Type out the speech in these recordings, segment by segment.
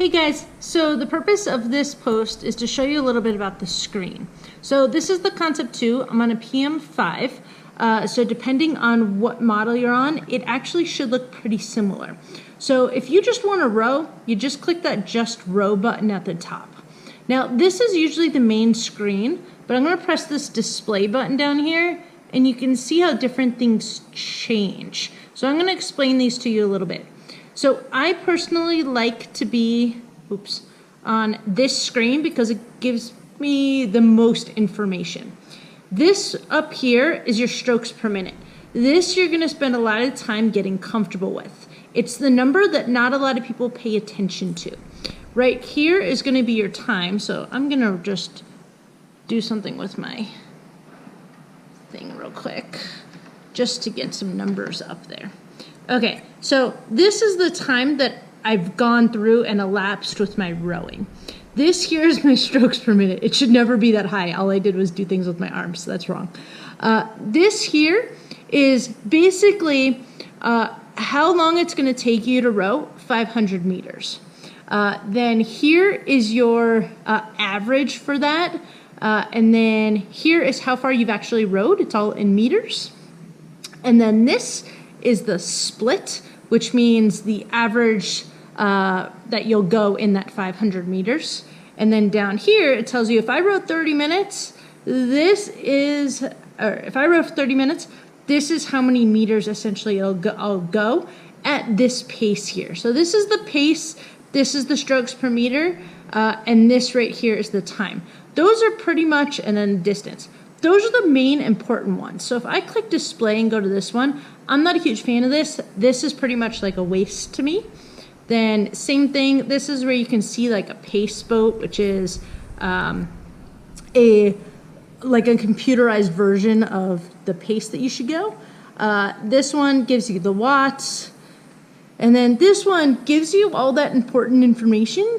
Hey guys, so the purpose of this post is to show you a little bit about the screen. So this is the Concept 2. I'm on a PM5. So depending on what model you're on, it actually should look pretty similar. So if you just want a row, you just click that Just Row button at the top. Now this is usually the main screen, but I'm going to press this display button down here and you can see how different things change. So I'm going to explain these to you a little bit. So I personally like to be on this screen because it gives me the most information. This up here is your strokes per minute. This you're going to spend a lot of time getting comfortable with. It's the number that not a lot of people pay attention to. Right here is going to be your time, so I'm going to just do something with my thing real quick just to get some numbers up there. Okay, so this is the time that I've gone through and elapsed with my rowing. This here is my strokes per minute. It should never be that high. All I did was do things with my arms, so that's wrong. This here is basically how long it's going to take you to row 500 meters. Then here is your average for that. And then here is how far you've actually rowed. It's all in meters. And then this is the split, which means the average that you'll go in that 500 meters. And then down here, it tells you if I rowed 30 minutes, this is how many meters essentially I'll go at this pace here. So this is the pace, this is the strokes per meter, and this right here is the time. Those are pretty much, and then distance. Those are the main important ones. So if I click display and go to this one, I'm not a huge fan of this. This is pretty much like a waste to me. Then same thing, this is where you can see like a pace boat, which is like a computerized version of the pace that you should go. This one gives you the watts. And then this one gives you all that important information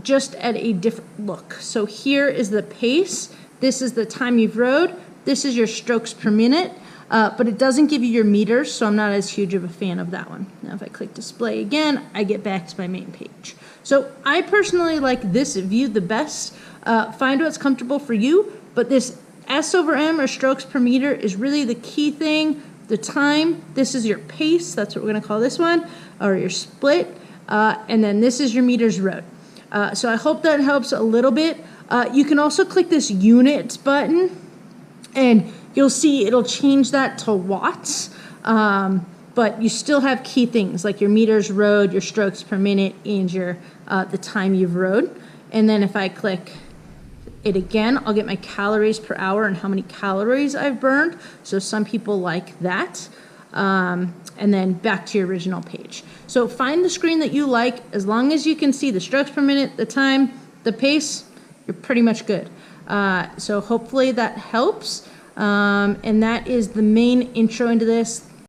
just at a different look. So here is the pace. This is the time you've rowed. This is your strokes per minute, but it doesn't give you your meters, so I'm not as huge of a fan of that one. Now if I click display again, I get back to my main page. So I personally like this view the best. Find what's comfortable for you, but this S over M or strokes per meter is really the key thing. The time, this is your pace, that's what we're gonna call this one, or your split, and then this is your meters rowed. So I hope that helps a little bit. You can also click this units button and you'll see it'll change that to watts, but you still have key things like your meters rowed, your strokes per minute, and your the time you've rowed. And then if I click it again, I'll get my calories per hour and how many calories I've burned. So some people like that. And then back to your original page. So find the screen that you like. As long as you can see the strokes per minute, the time, the pace, you're pretty much good. So hopefully that helps. And that is the main intro into this.